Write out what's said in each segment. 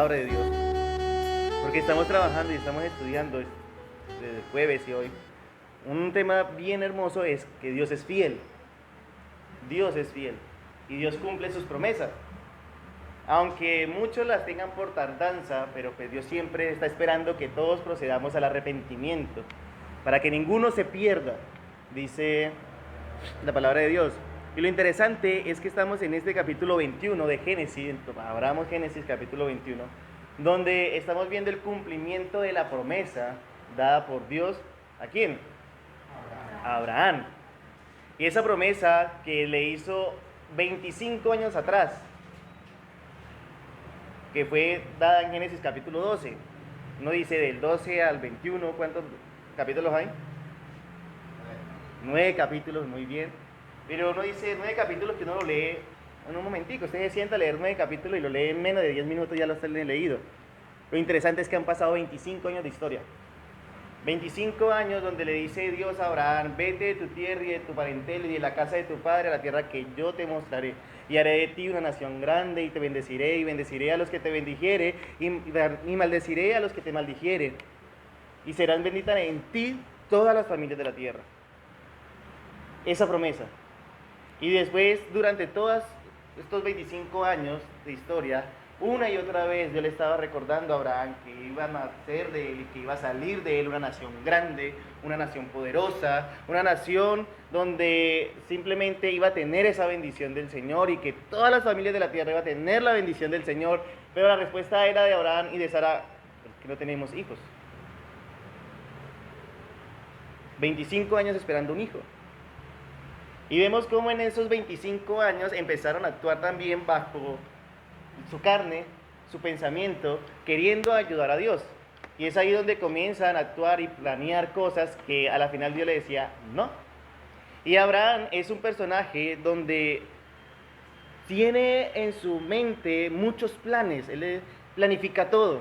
palabra de Dios, porque estamos trabajando y estamos estudiando desde el jueves y hoy. Un tema bien hermoso es que Dios es fiel. Dios es fiel y Dios cumple sus promesas. Aunque muchos las tengan por tardanza, pero pues Dios siempre está esperando que todos procedamos al arrepentimiento, para que ninguno se pierda, dice la palabra de Dios. Y lo interesante es que estamos en este capítulo 21 de Génesis, abramos Génesis capítulo 21, donde estamos viendo el cumplimiento de la promesa dada por Dios, ¿a quién? A Abraham. Y esa promesa que le hizo 25 años atrás, que fue dada en Génesis capítulo 12. No dice del 12 al 21, ¿cuántos capítulos hay? 9 capítulos, muy bien. Pero uno dice 9 capítulos que uno lo lee en un momentico. Usted se sienta a leer 9 capítulos y lo lee en menos de 10 minutos, ya lo está leído. Lo interesante es que han pasado 25 años de historia. 25 años donde le dice Dios a Abraham: vete de tu tierra y de tu parentela y de la casa de tu padre a la tierra que yo te mostraré, y haré de ti una nación grande, y te bendeciré, y bendeciré a los que te bendijere, y maldeciré a los que te maldijeren, y serán benditas en ti todas las familias de la tierra. Esa promesa. Y después, durante todos estos 25 años de historia, una y otra vez Dios le estaba recordando a Abraham que iba a nacer de él y que iba a salir de él una nación grande, una nación poderosa, una nación donde simplemente iba a tener esa bendición del Señor y que todas las familias de la tierra iban a tener la bendición del Señor. Pero la respuesta era de Abraham y de Sara: que no tenemos hijos. 25 años esperando un hijo. Y vemos cómo en esos 25 años empezaron a actuar también bajo su carne, su pensamiento, queriendo ayudar a Dios. Y es ahí donde comienzan a actuar y planear cosas que a la final Dios le decía no. Y Abraham es un personaje donde tiene en su mente muchos planes, él planifica todo.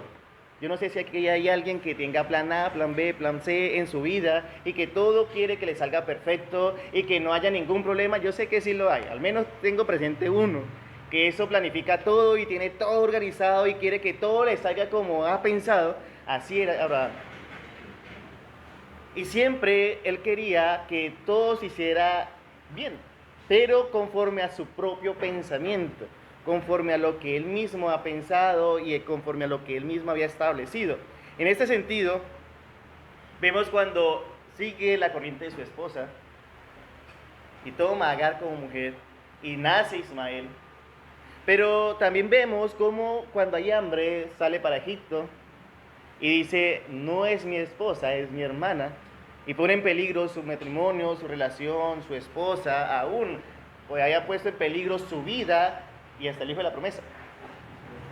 Yo no sé si aquí hay alguien que tenga plan A, plan B, plan C en su vida y que todo quiere que le salga perfecto y que no haya ningún problema. Yo sé que sí lo hay, al menos tengo presente uno, que eso planifica todo y tiene todo organizado y quiere que todo le salga como ha pensado. Así era Abraham. Y siempre él quería que todo se hiciera bien, pero conforme a su propio pensamiento, conforme a lo que él mismo ha pensado y conforme a lo que él mismo había establecido. En este sentido, vemos cuando sigue la corriente de su esposa y toma a Agar como mujer y nace Ismael. Pero también vemos cómo cuando hay hambre sale para Egipto y dice: no es mi esposa, es mi hermana, y pone en peligro su matrimonio, su relación, su esposa, aún pues haya puesto en peligro su vida y hasta el hijo de la promesa.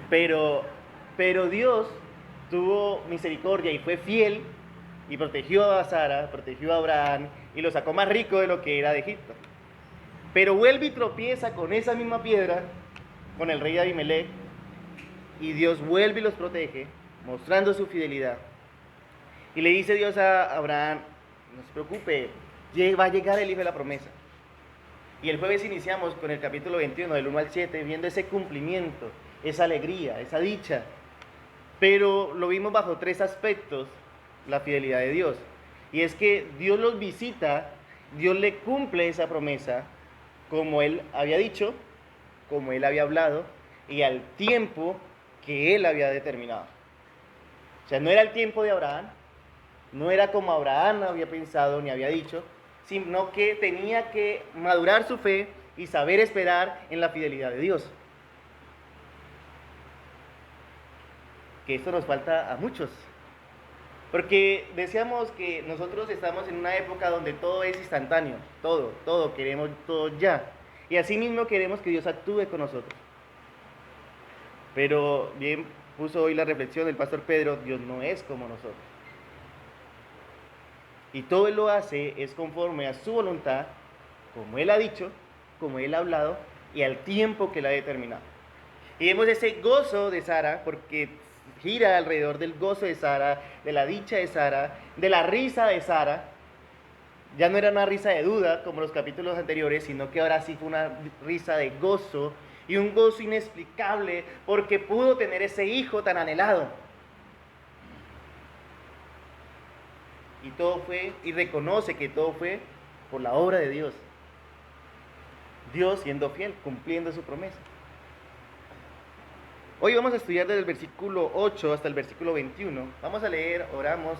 Pero Dios tuvo misericordia y fue fiel y protegió a Sara, protegió a Abraham y lo sacó más rico de lo que era de Egipto. Pero vuelve y tropieza con esa misma piedra, con el rey Abimelech, y Dios vuelve y los protege, mostrando su fidelidad. Y le dice Dios a Abraham: no se preocupe, va a llegar el hijo de la promesa. Y el jueves iniciamos con el capítulo 21, del 1 al 7, viendo ese cumplimiento, esa alegría, esa dicha. Pero lo vimos bajo 3 aspectos, la fidelidad de Dios. Y es que Dios los visita, Dios le cumple esa promesa, como Él había dicho, como Él había hablado, y al tiempo que Él había determinado. O sea, no era el tiempo de Abraham, no era como Abraham había pensado ni había dicho, sino que tenía que madurar su fe y saber esperar en la fidelidad de Dios. Que esto nos falta a muchos. Porque decíamos que nosotros estamos en una época donde todo es instantáneo, todo, queremos todo ya. Y así mismo queremos que Dios actúe con nosotros. Pero bien puso hoy la reflexión del pastor Pedro: Dios no es como nosotros. Y todo Él lo hace es conforme a su voluntad, como Él ha dicho, como Él ha hablado y al tiempo que Él ha determinado. Y vemos ese gozo de Sara, porque gira alrededor del gozo de Sara, de la dicha de Sara, de la risa de Sara. Ya no era una risa de duda como los capítulos anteriores, sino que ahora sí fue una risa de gozo y un gozo inexplicable porque pudo tener ese hijo tan anhelado. Y todo fue, y reconoce que todo fue por la obra de Dios. Dios siendo fiel, cumpliendo su promesa. Hoy vamos a estudiar desde el versículo 8 hasta el versículo 21. Vamos a leer, oramos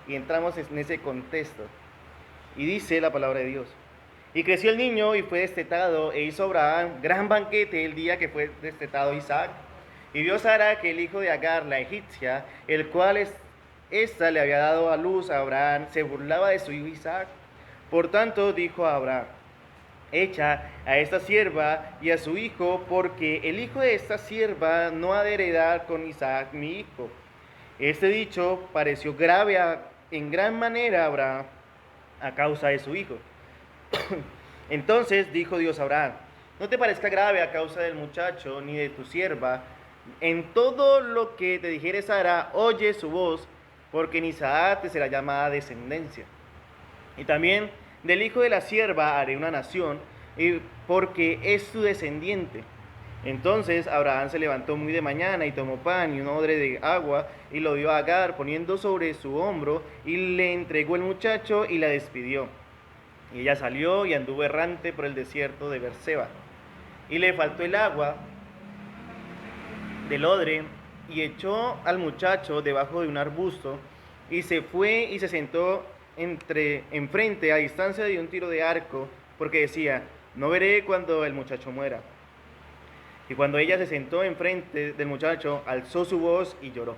y entramos en ese contexto. Y dice la palabra de Dios. Y creció el niño y fue destetado, e hizo Abraham gran banquete el día que fue destetado Isaac. Y vio Sara que el hijo de Agar, la egipcia, el cual ésta le había dado a luz a Abraham, se burlaba de su hijo Isaac. Por tanto dijo a Abraham: echa a esta sierva y a su hijo, porque el hijo de esta sierva no ha de heredar con Isaac mi hijo. Este dicho pareció grave en gran manera a Abraham a causa de su hijo. Entonces dijo Dios a Abraham: no te parezca grave a causa del muchacho ni de tu sierva. En todo lo que te dijere Sara, oye su voz, porque en Isaac te será llamada descendencia. Y también del hijo de la sierva haré una nación, porque es su descendiente. Entonces Abraham se levantó muy de mañana y tomó pan y un odre de agua y lo dio a Agar, poniendo sobre su hombro, y le entregó el muchacho y la despidió. Y ella salió y anduvo errante por el desierto de Berseba. Y le faltó el agua del odre, y echó al muchacho debajo de un arbusto, y se fue y se sentó enfrente, a distancia de un tiro de arco, porque decía: no veré cuando el muchacho muera. Y cuando ella se sentó enfrente del muchacho, alzó su voz y lloró.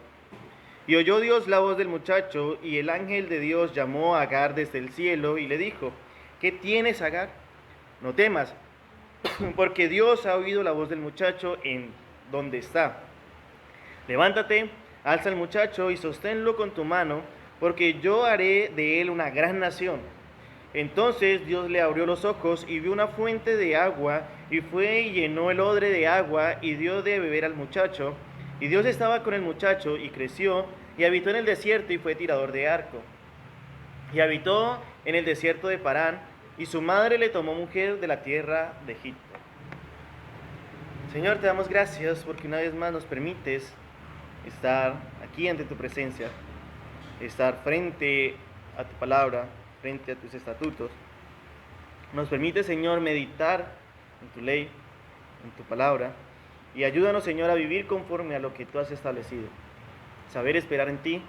Y oyó Dios la voz del muchacho, y el ángel de Dios llamó a Agar desde el cielo y le dijo: ¿qué tienes, Agar? No temas, porque Dios ha oído la voz del muchacho en donde está. Levántate, alza al muchacho y sosténlo con tu mano, porque yo haré de él una gran nación. Entonces Dios le abrió los ojos y vio una fuente de agua, y fue y llenó el odre de agua y dio de beber al muchacho. Y Dios estaba con el muchacho, y creció y habitó en el desierto y fue tirador de arco. Y habitó en el desierto de Parán, y su madre le tomó mujer de la tierra de Egipto. Señor, te damos gracias porque una vez más nos permites estar aquí ante tu presencia, estar frente a tu palabra, frente a tus estatutos. Nos permite, Señor, meditar en tu ley, en tu palabra, y ayúdanos, Señor, a vivir conforme a lo que tú has establecido. Saber esperar en ti,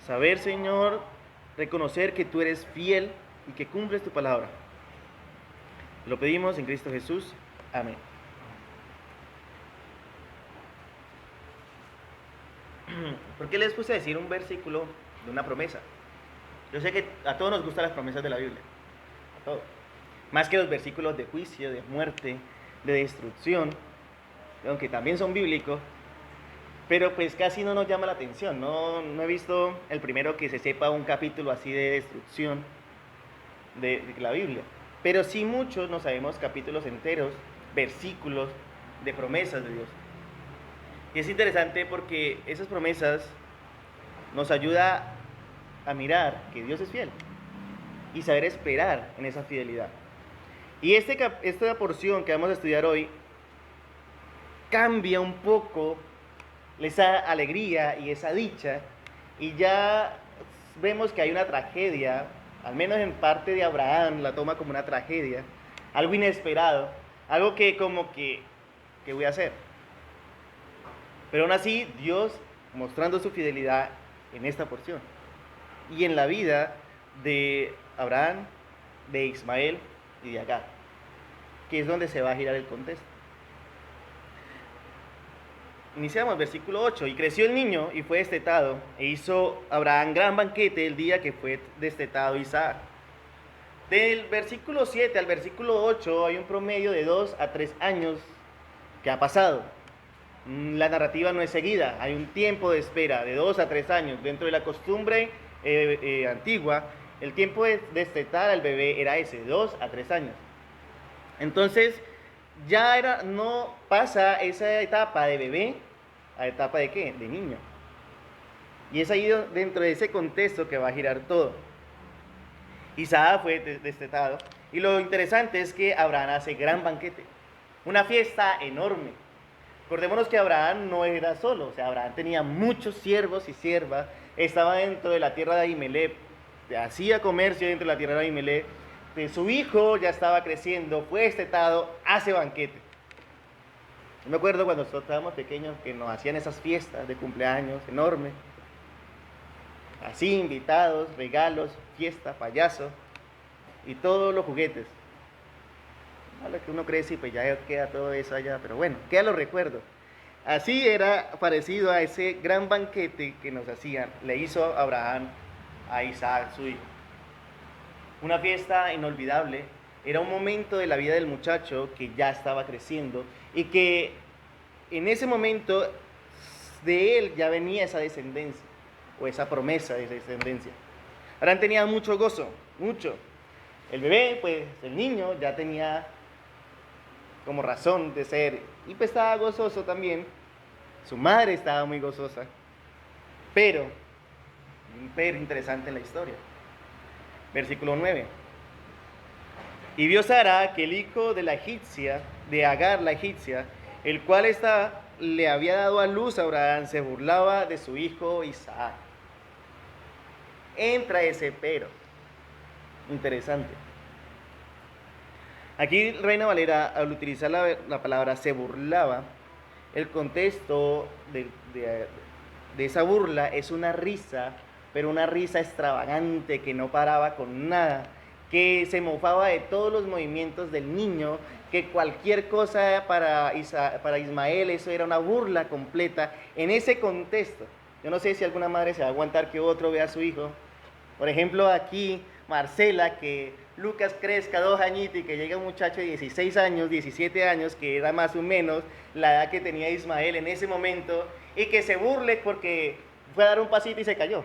saber, Señor, reconocer que tú eres fiel y que cumples tu palabra. Lo pedimos en Cristo Jesús. Amén. ¿Por qué les puse a decir un versículo de una promesa? Yo sé que a todos nos gustan las promesas de la Biblia, a todos. Más que los versículos de juicio, de muerte, de destrucción, aunque también son bíblicos, pero pues casi no nos llama la atención. No he visto el primero que se sepa un capítulo así de destrucción de la Biblia. Pero sí muchos nos sabemos capítulos enteros, versículos de promesas de Dios. Y es interesante porque esas promesas nos ayuda a mirar que Dios es fiel y saber esperar en esa fidelidad. Y esta porción que vamos a estudiar hoy cambia un poco esa alegría y esa dicha, y ya vemos que hay una tragedia, al menos en parte de Abraham la toma como una tragedia, algo inesperado, algo que como que ¿qué voy a hacer? Pero aún así Dios mostrando su fidelidad en esta porción y en la vida de Abraham, de Ismael y de Agar, que es donde se va a girar el contexto. Iniciamos versículo 8. Y creció el niño y fue destetado, e hizo Abraham gran banquete el día que fue destetado Isaac. Del versículo 7 al versículo 8 hay un promedio de 2 a 3 años que ha pasado. La narrativa no es seguida, hay un tiempo de espera de 2 a 3 años. Dentro de la costumbre antigua, el tiempo de destetar al bebé era ese, 2 a 3 años. Entonces, no pasa esa etapa de bebé a etapa de ¿qué? De niño. Y es ahí dentro de ese contexto que va a girar todo. Isaac fue destetado, y lo interesante es que Abraham hace gran banquete. Una fiesta enorme. Recordémonos que Abraham no era solo, o sea, Abraham tenía muchos siervos y siervas, estaba dentro de la tierra de Abimelech, hacía comercio dentro de la tierra de Abimelech, de su hijo ya estaba creciendo, fue estetado, hace banquete. Yo me acuerdo cuando nosotros estábamos pequeños que nos hacían esas fiestas de cumpleaños enormes, así invitados, regalos, fiesta, payaso y todos los juguetes. A lo que uno crece y pues ya queda todo eso allá, pero bueno, queda los recuerdos. Así era parecido a ese gran banquete que nos hacían, le hizo Abraham a Isaac, su hijo. Una fiesta inolvidable, era un momento de la vida del muchacho que ya estaba creciendo y que en ese momento de él ya venía esa descendencia o esa promesa de descendencia. Abraham tenía mucho gozo, mucho. El bebé, pues el niño ya tenía como razón de ser y pues estaba gozoso también. Su madre estaba muy gozosa, pero un pero interesante en la historia. Versículo 9. Y vio Sara que el hijo de la egipcia, de Agar la egipcia, el cual le había dado a luz a Abraham, se burlaba de su hijo Isaac. Entra ese pero. Interesante. Aquí Reina Valera, al utilizar la palabra se burlaba, el contexto de esa burla es una risa, pero una risa extravagante que no paraba con nada, que se mofaba de todos los movimientos del niño, que cualquier cosa para Ismael eso era una burla completa. En ese contexto, yo no sé si alguna madre se va a aguantar que otro vea a su hijo. Por ejemplo, aquí Marcela, que Lucas crezca 2 añitos y que llegue un muchacho de 16 años, 17 años, que era más o menos la edad que tenía Ismael en ese momento, y que se burle porque fue a dar un pasito y se cayó.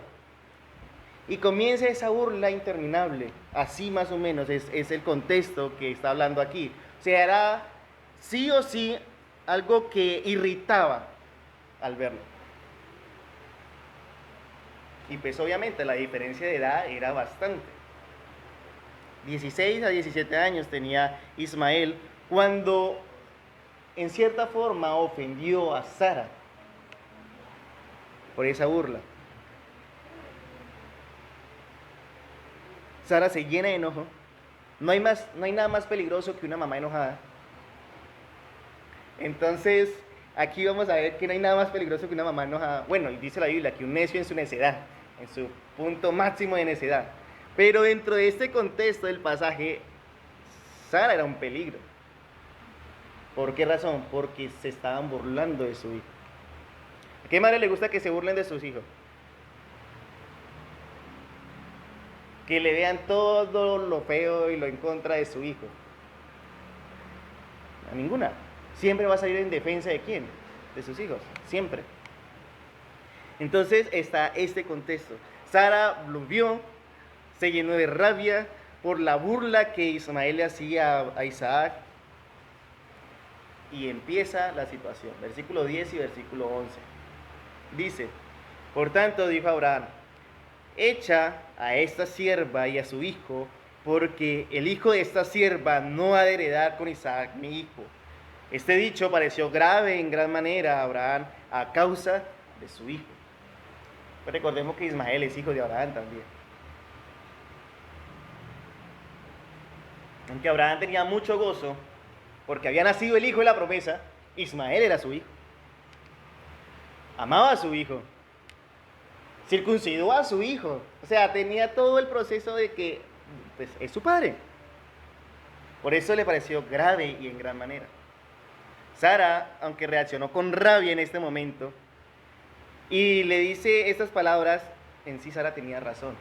Y comienza esa burla interminable, así más o menos es el contexto que está hablando aquí. O sea, era sí o sí algo que irritaba al verlo. Y pues obviamente la diferencia de edad era bastante. 16 a 17 años tenía Ismael cuando en cierta forma ofendió a Sara por esa burla. Sara se llena de enojo. No hay nada más peligroso que una mamá enojada. Entonces, aquí vamos a ver que no hay nada más peligroso que una mamá enojada. Bueno, y dice la Biblia que un necio en su necedad, en su punto máximo de necedad. Pero dentro de este contexto del pasaje, Sara era un peligro. ¿Por qué razón? Porque se estaban burlando de su hijo. ¿A qué madre le gusta que se burlen de sus hijos? Que le vean todo lo feo y lo en contra de su hijo. A ninguna. Siempre va a salir en defensa de quién? De sus hijos. Siempre. Entonces está este contexto. Sara lo vio, se llenó de rabia por la burla que Ismael le hacía a Isaac. Y empieza la situación. Versículo 10 y versículo 11. Dice, por tanto dijo Abraham, echa a esta sierva y a su hijo, porque el hijo de esta sierva no ha de heredar con Isaac, mi hijo. Este dicho pareció grave en gran manera a Abraham a causa de su hijo. Pero recordemos que Ismael es hijo de Abraham también. Aunque Abraham tenía mucho gozo, porque había nacido el hijo de la promesa, Ismael era su hijo. Amaba a su hijo. Circuncidó a su hijo. O sea, tenía todo el proceso de que pues, es su padre. Por eso le pareció grave y en gran manera. Sara, aunque reaccionó con rabia en este momento, y le dice estas palabras, en sí Sara tenía razón.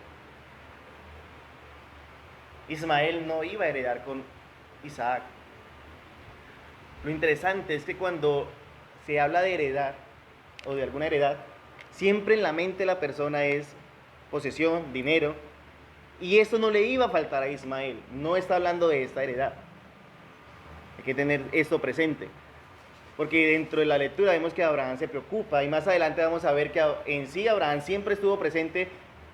Ismael no iba a heredar con Isaac. Lo interesante es que cuando se habla de heredar, o de alguna heredad, siempre en la mente de la persona es posesión, dinero, y eso no le iba a faltar a Ismael. No está hablando de esta heredad. Hay que tener esto presente. Porque dentro de la lectura vemos que Abraham se preocupa y más adelante vamos a ver que en sí Abraham siempre estuvo presente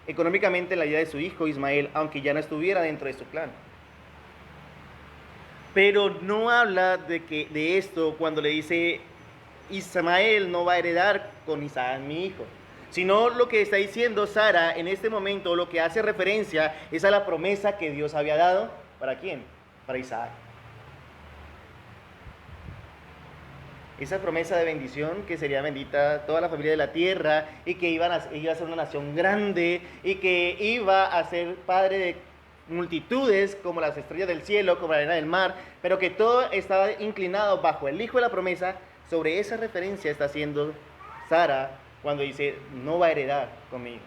económicamente en la vida de su hijo Ismael, aunque ya no estuviera dentro de su clan. Pero no habla de esto cuando le dice Ismael no va a heredar con Isaac mi hijo, sino lo que está diciendo Sara en este momento, lo que hace referencia es a la promesa que Dios había dado. ¿Para quién? Para Isaac. Esa promesa de bendición, que sería bendita toda la familia de la tierra, y que iba a ser una nación grande, y que iba a ser padre de multitudes como las estrellas del cielo, como la arena del mar, pero que todo estaba inclinado bajo el hijo de la promesa. Sobre esa referencia está haciendo Sara cuando dice, no va a heredar conmigo.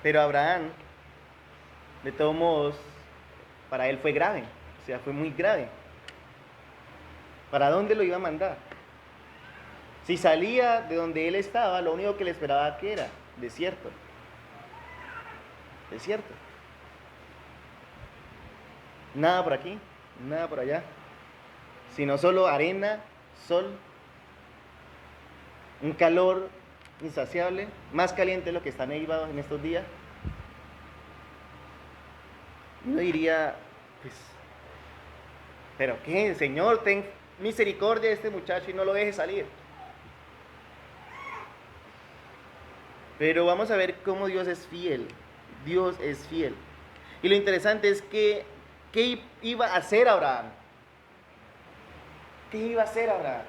Pero Abraham, de todos modos, para él fue grave, o sea, fue muy grave. ¿Para dónde lo iba a mandar? Si salía de donde él estaba, lo único que le esperaba que era desierto. Desierto. Nada por aquí, nada por allá, sino solo arena, sol, un calor insaciable, más caliente de lo que está nevado en estos días. Uno diría, pues, ¿pero qué? Señor, ten misericordia de este muchacho y no lo deje salir. Pero vamos a ver cómo Dios es fiel. Dios es fiel. Y lo interesante es que, ¿qué iba a hacer Abraham? ¿Qué iba a hacer Abraham?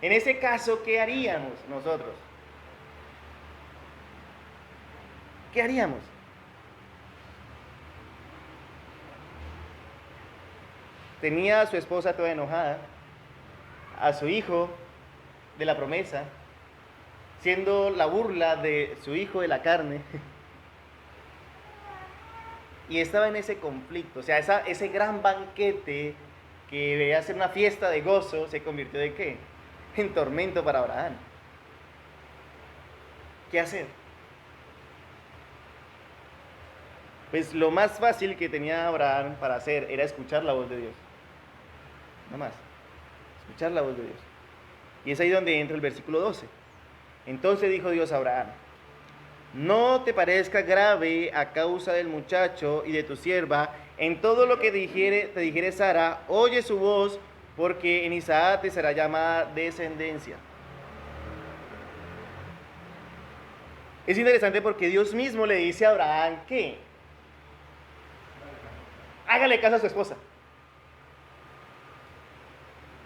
En ese caso, ¿qué haríamos nosotros? ¿Qué haríamos? Tenía a su esposa toda enojada, a su hijo de la promesa, siendo la burla de su hijo de la carne. Y estaba en ese conflicto, o sea, ese gran banquete que debía ser una fiesta de gozo, se convirtió ¿de qué? En tormento para Abraham. ¿Qué hacer? Pues lo más fácil que tenía Abraham para hacer era escuchar la voz de Dios. No más. Escuchar la voz de Dios. Y es ahí donde entra el versículo 12. Entonces dijo Dios a Abraham, no te parezca grave a causa del muchacho y de tu sierva, en todo lo que te dijere Sara, oye su voz, porque en Isaac te será llamada descendencia. Es interesante porque Dios mismo le dice a Abraham que hágale caso a su esposa.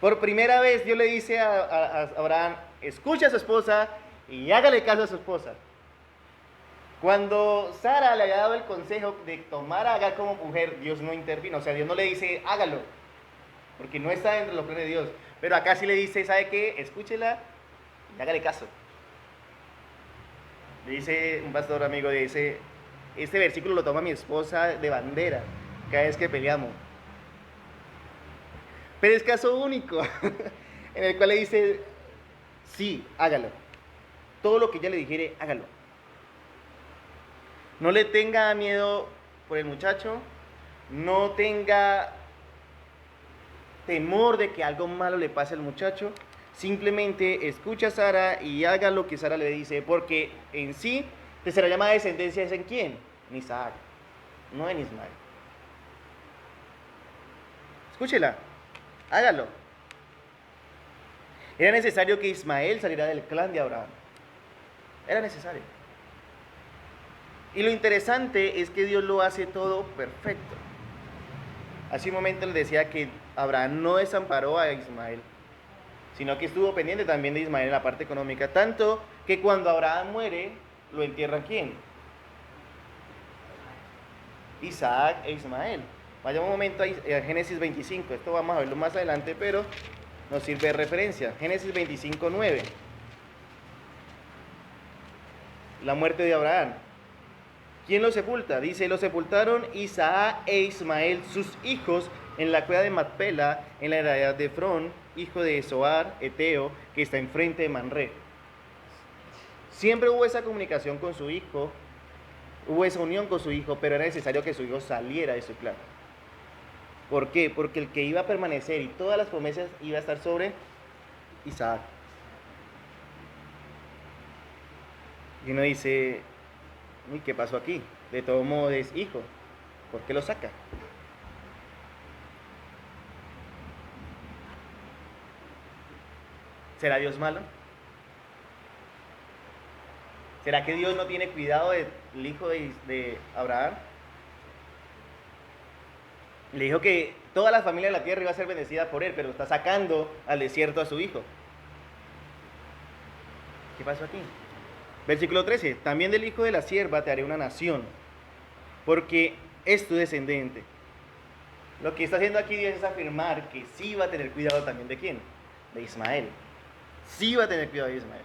Por primera vez Dios le dice a Abraham, escucha a su esposa y hágale caso a su esposa. Cuando Sara le había dado el consejo de tomar a Agar como mujer, Dios no intervino, o sea, Dios no le dice, hágalo, porque no está dentro de los planes de Dios. Pero acá sí le dice, ¿sabe qué? Escúchela y hágale caso. Le dice un pastor amigo, dice, este versículo lo toma mi esposa de bandera cada vez que peleamos. Pero es caso único, en el cual le dice, sí, hágalo. Todo lo que ella le dijere, hágalo. No le tenga miedo por el muchacho, no tenga temor de que algo malo le pase al muchacho, simplemente escucha a Sara y haga lo que Sara le dice, porque en sí te será llamada descendencia, ¿es en quién? En Isaac, no en Ismael. Escúchela, hágalo. Era necesario que Ismael saliera del clan de Abraham. Era necesario. Y lo interesante es que Dios lo hace todo perfecto. Hace un momento le decía que Abraham no desamparó a Ismael, sino que estuvo pendiente también de Ismael en la parte económica, tanto que cuando Abraham muere, lo entierran ¿quién? Isaac e Ismael. Vayamos un momento a Génesis 25, esto vamos a verlo más adelante, pero nos sirve de referencia. Génesis 25:9. La muerte de Abraham. ¿Quién lo sepulta? Dice, lo sepultaron Isaac e Ismael, sus hijos, en la cueva de Macpela, en la heredad de Efrón, hijo de Zoar, Eteo, que está enfrente de Manré. Siempre hubo esa comunicación con su hijo, hubo esa unión con su hijo, pero era necesario que su hijo saliera de su clan. ¿Por qué? Porque el que iba a permanecer y todas las promesas iba a estar sobre Isaac. Y uno dice, ¿Y qué pasó aquí? De todo modo es hijo. ¿Por qué lo saca? ¿Será Dios malo? ¿Será que Dios no tiene cuidado del hijo de Abraham? Le dijo que toda la familia de la tierra iba a ser bendecida por él, pero está sacando al desierto a su hijo. ¿Qué pasó aquí? Versículo 13. También del hijo de la sierva te haré una nación, porque es tu descendiente. Lo que está haciendo aquí Dios es afirmar que sí va a tener cuidado también de quién? De Ismael. Sí va a tener cuidado de Ismael.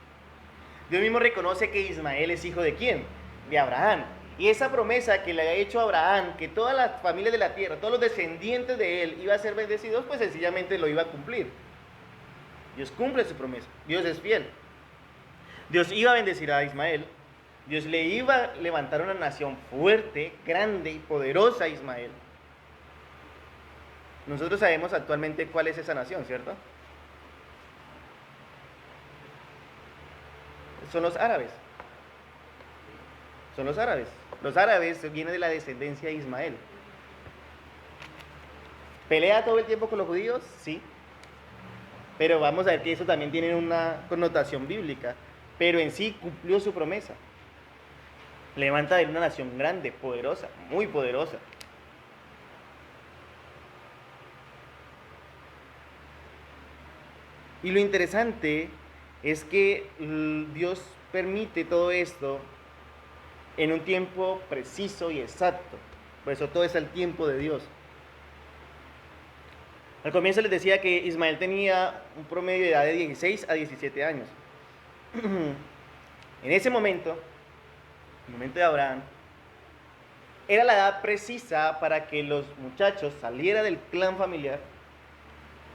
Dios mismo reconoce que Ismael es hijo de quién? De Abraham. Y esa promesa que le ha hecho a Abraham, que todas las familias de la tierra, todos los descendientes de él iban a ser bendecidos, pues sencillamente lo iba a cumplir. Dios cumple su promesa. Dios es fiel. Dios iba a bendecir a Ismael. Dios le iba a levantar una nación fuerte, grande y poderosa a Ismael. Nosotros sabemos actualmente cuál es esa nación, ¿cierto? Son los árabes. Son los árabes. Los árabes vienen de la descendencia de Ismael. ¿Pelea todo el tiempo con los judíos? Sí. Pero vamos a ver que eso también tiene una connotación bíblica. Pero en sí cumplió su promesa. Levanta de una nación grande, poderosa, muy poderosa. Y lo interesante es que Dios permite todo esto en un tiempo preciso y exacto. Por eso todo es el tiempo de Dios. Al comienzo les decía que Ismael tenía un promedio de edad de 16 a 17 años. En ese momento, el momento de Abraham, era la edad precisa para que los muchachos salieran del clan familiar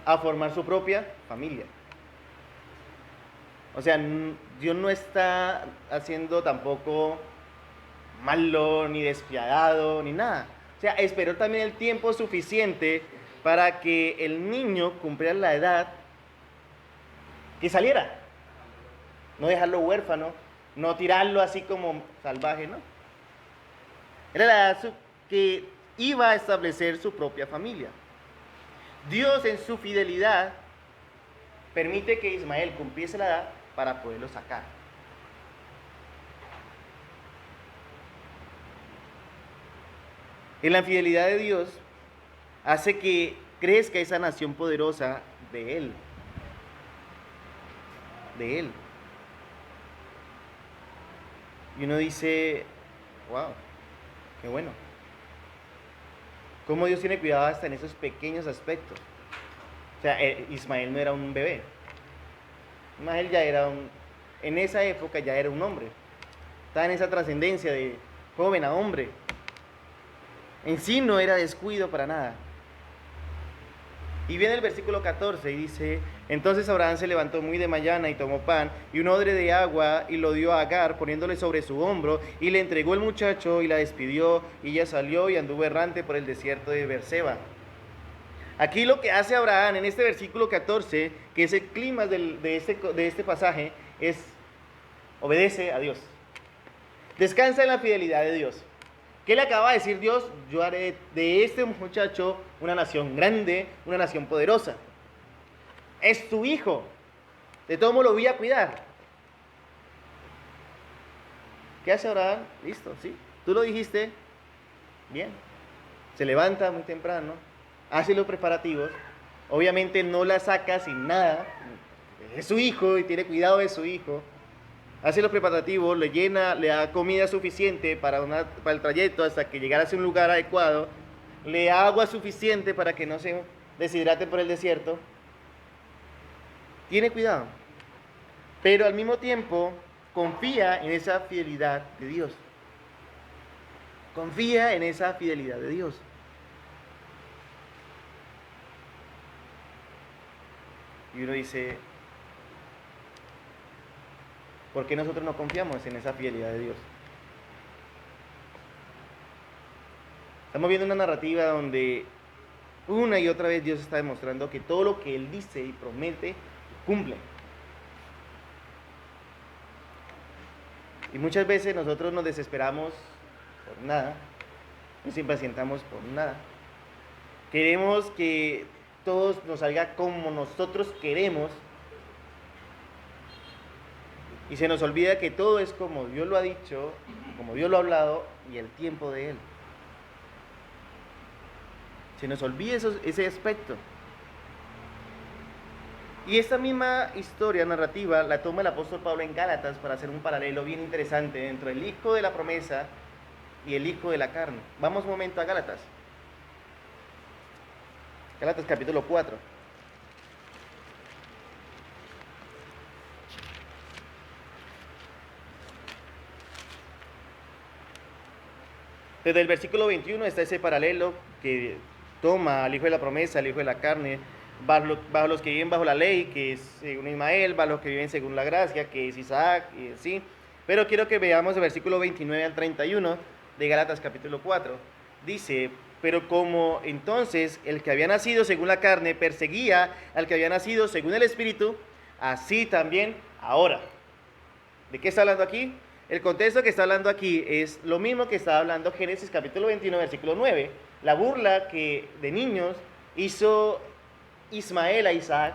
a formar su propia familia. O sea, Dios no está haciendo tampoco malo, ni despiadado, ni nada. O sea, esperó también el tiempo suficiente para que el niño cumpliera la edad que saliera. No dejarlo huérfano, no tirarlo así como salvaje, ¿no? Era la edad que iba a establecer su propia familia. Dios en su fidelidad permite que Ismael cumpliese la edad para poderlo sacar. En la fidelidad de Dios hace que crezca esa nación poderosa de Él. De Él. Y uno dice, wow, qué bueno. Cómo Dios tiene cuidado hasta en esos pequeños aspectos. O sea, Ismael no era un bebé. Ismael ya era en esa época ya era un hombre. Estaba en esa trascendencia de joven a hombre. En sí no era descuido para nada. Y viene el versículo 14 y dice, entonces Abraham se levantó muy de mañana y tomó pan y un odre de agua y lo dio a Agar poniéndole sobre su hombro y le entregó el muchacho y la despidió y ella salió y anduvo errante por el desierto de Beerseba. Aquí lo que hace Abraham en este versículo 14, que es el clima de este pasaje, es obedece a Dios. Descansa en la fidelidad de Dios. ¿Qué le acaba de decir Dios? Yo haré de este muchacho una nación grande, una nación poderosa. Es tu hijo. De todo modo lo voy a cuidar. ¿Qué hace Abraham? Listo, sí. Tú lo dijiste. Bien. Se levanta muy temprano, hace los preparativos. Obviamente no la saca sin nada. Es su hijo y tiene cuidado de su hijo. Hace los preparativos, le llena, le da comida suficiente para el trayecto hasta que llegara a un lugar adecuado, le da agua suficiente para que no se deshidrate por el desierto. Tiene cuidado, pero al mismo tiempo confía en esa fidelidad de Dios. Confía en esa fidelidad de Dios. Y uno dice, ¿por qué nosotros no confiamos en esa fidelidad de Dios? Estamos viendo una narrativa donde una y otra vez Dios está demostrando que todo lo que Él dice y promete, cumple. Y muchas veces nosotros nos desesperamos por nada, nos impacientamos por nada. Queremos que todo nos salga como nosotros queremos y se nos olvida que todo es como Dios lo ha dicho, como Dios lo ha hablado y el tiempo de Él. Se nos olvida ese aspecto. Y esta misma historia narrativa la toma el apóstol Pablo en Gálatas para hacer un paralelo bien interesante entre el hijo de la promesa y el hijo de la carne. Vamos un momento a Gálatas. Gálatas capítulo 4. Desde el versículo 21 está ese paralelo que toma al hijo de la promesa, al hijo de la carne, bajo los que viven bajo la ley, que es según Ismael, bajo los que viven según la gracia, que es Isaac, y así. Pero quiero que veamos el versículo 29 al 31 de Gálatas capítulo 4. Dice, pero como entonces el que había nacido según la carne perseguía al que había nacido según el Espíritu, así también ahora. ¿De qué está hablando aquí? El contexto que está hablando aquí es lo mismo que está hablando Génesis capítulo 21, versículo 9. La burla que de niños hizo Ismael a Isaac,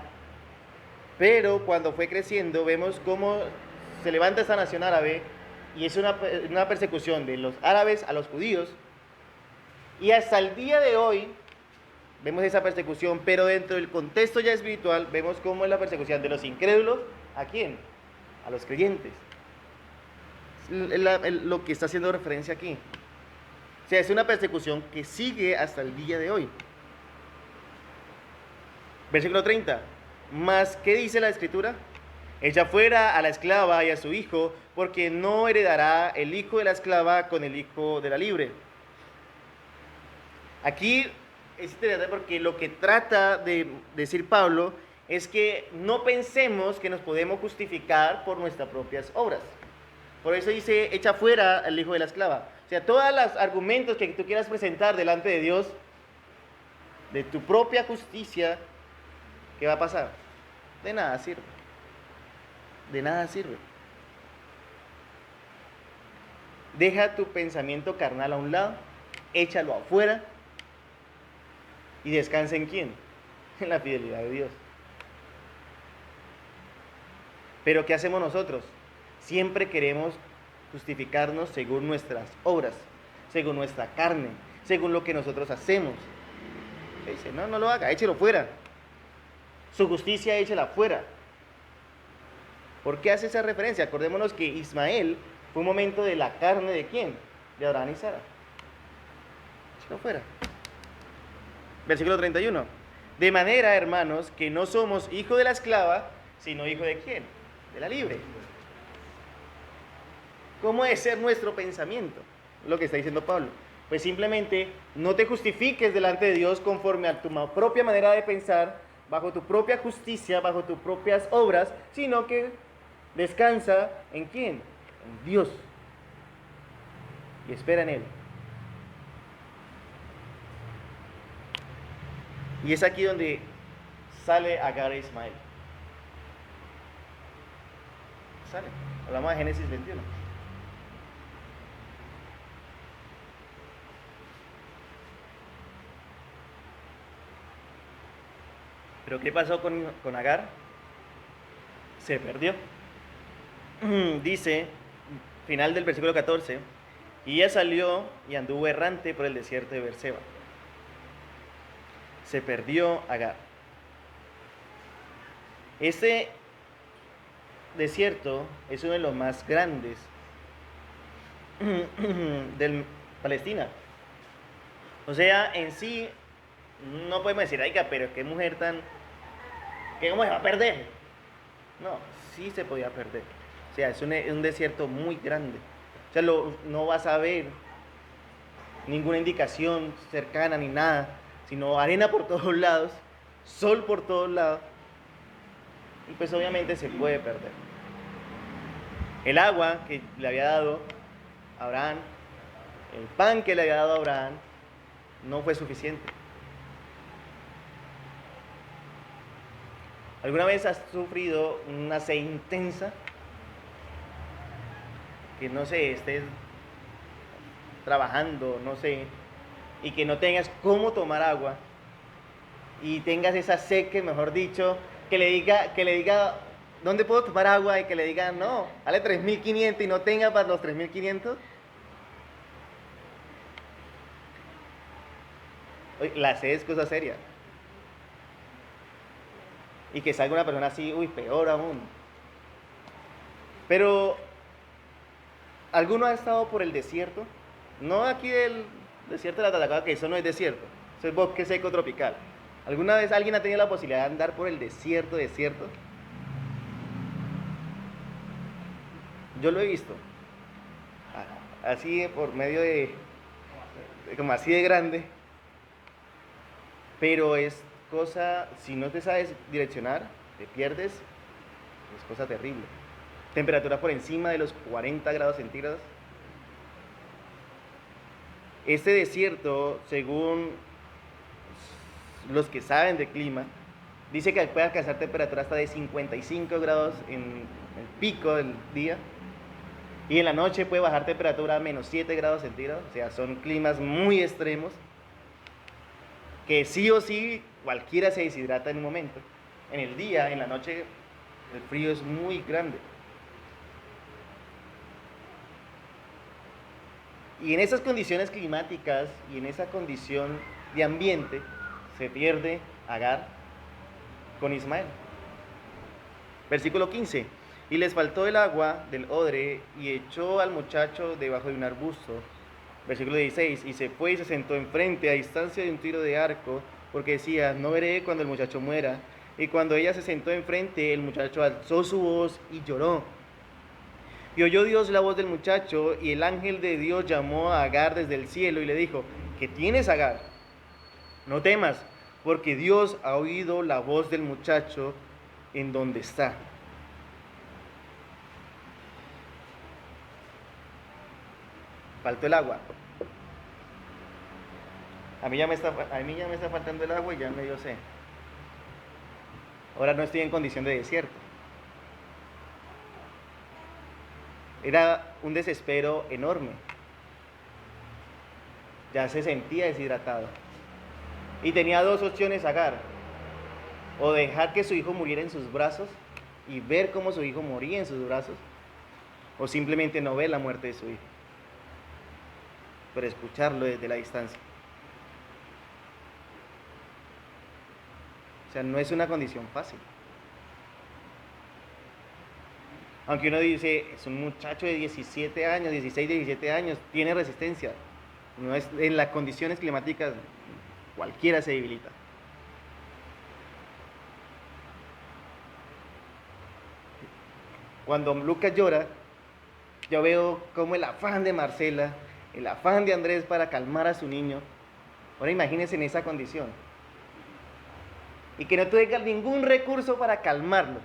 pero cuando fue creciendo vemos cómo se levanta esta nación árabe y es una persecución de los árabes a los judíos. Y hasta el día de hoy vemos esa persecución, pero dentro del contexto ya espiritual vemos cómo es la persecución de los incrédulos. ¿A quién? A los creyentes. Lo que está haciendo referencia aquí. O sea, es una persecución que sigue hasta el día de hoy. Versículo 30. ¿Mas qué dice la Escritura? Echa fuera a la esclava y a su hijo, porque no heredará el hijo de la esclava con el hijo de la libre. Aquí es interesante porque lo que trata de decir Pablo es que no pensemos que nos podemos justificar por nuestras propias obras. Por eso dice, echa fuera al hijo de la esclava. O sea, todos los argumentos que tú quieras presentar delante de Dios, de tu propia justicia, ¿qué va a pasar? De nada sirve. De nada sirve. Deja tu pensamiento carnal a un lado, échalo afuera y descansa en quién? En la fidelidad de Dios. Pero ¿qué hacemos nosotros? Siempre queremos justificarnos según nuestras obras, según nuestra carne, según lo que nosotros hacemos. Dice, no, no lo haga, échelo fuera. Su justicia, échela fuera. ¿Por qué hace esa referencia? Acordémonos que Ismael fue un momento de la carne de quién? De Abraham y Sara. Échelo fuera. Versículo 31. De manera, hermanos, que no somos hijo de la esclava, sino hijo de quién? De la libre. ¿Cómo debe ser nuestro pensamiento? Lo que está diciendo Pablo. Pues simplemente no te justifiques delante de Dios conforme a tu propia manera de pensar, bajo tu propia justicia, bajo tus propias obras, sino que descansa en quién? En Dios. Y espera en Él. Y es aquí donde sale Agar e Ismael. Sale. Hablamos de Génesis 21. ¿Pero qué pasó con Agar? Se perdió. Dice, final del versículo 14, y ella salió y anduvo errante por el desierto de Berseba. Se perdió Agar. Este desierto es uno de los más grandes de Palestina. O sea, en sí, no podemos decir, oiga, pero qué mujer tan... ¿Cómo se va a perder? No, sí se podía perder. O sea, es un desierto muy grande. O sea, no vas a ver ninguna indicación cercana ni nada, sino arena por todos lados, sol por todos lados. Y pues obviamente se puede perder. El agua que le había dado Abraham, el pan que le había dado Abraham, no fue suficiente. ¿Alguna vez has sufrido una sed intensa que no sé, estés trabajando, no sé, y que no tengas cómo tomar agua, y tengas esa sed que, mejor dicho, que le diga, ¿dónde puedo tomar agua? Y que le diga, no, vale 3.500 y no tenga para los 3.500. La sed es cosa seria. Y que salga una persona así, uy, peor aún. Pero, ¿alguno ha estado por el desierto? No aquí del desierto de la Tatacoa, que eso no es desierto, eso es bosque seco tropical. ¿Alguna vez alguien ha tenido la posibilidad de andar por el desierto, desierto? Yo lo he visto. Así por medio como así de grande. Pero es cosa, si no te sabes direccionar, te pierdes, es cosa terrible. Temperatura por encima de los 40 grados centígrados. Este desierto, según los que saben de clima, dice que puede alcanzar temperatura hasta de 55 grados en el pico del día. Y en la noche puede bajar temperatura a menos 7 grados centígrados. O sea, son climas muy extremos que sí o sí cualquiera se deshidrata en un momento. En el día, en la noche, el frío es muy grande. Y en esas condiciones climáticas y en esa condición de ambiente se pierde Agar con Ismael. Versículo 15. Y les faltó el agua del odre y echó al muchacho debajo de un arbusto. Versículo 16. Y se fue y se sentó enfrente a distancia de un tiro de arco, porque decía, no veré cuando el muchacho muera. Y cuando ella se sentó enfrente, el muchacho alzó su voz y lloró. Y oyó Dios la voz del muchacho, y el ángel de Dios llamó a Agar desde el cielo y le dijo, ¿qué tienes, Agar? No temas, porque Dios ha oído la voz del muchacho en donde está. Faltó el agua. A mí ya me está faltando el agua y ya me dio sed. Ahora no estoy en condición de desierto. Era un desespero enorme. Ya se sentía deshidratado. Y tenía dos opciones Agar. O dejar que su hijo muriera en sus brazos y ver cómo su hijo moría en sus brazos. O simplemente no ver la muerte de su hijo, pero escucharlo desde la distancia. O sea, no es una condición fácil. Aunque uno dice, es un muchacho de 17 años, 16, 17 años, tiene resistencia. No es, en las condiciones climáticas cualquiera se debilita. Cuando Lucas llora, yo veo como el afán de Marcela, el afán de Andrés para calmar a su niño. Ahora imagínense en esa condición. Y que no tenga ningún recurso para calmarlo.